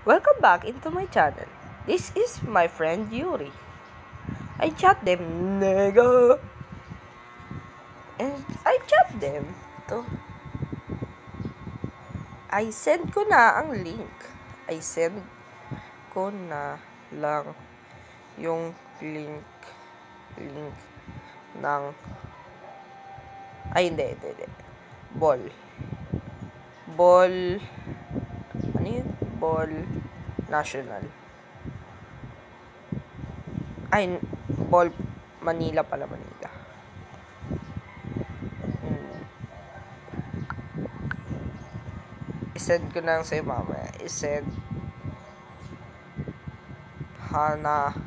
Welcome back into my channel. This is my friend Yuri. I chat them, nigga. And I chat them to... I send ko na ang link. I send ko na lang yung link ng... Ay, hindi. Ball. Ano yun? Ball National. Ay, Ball Manila pala, Manila. I-send ko na sa'yo mamaya. I-send hanapin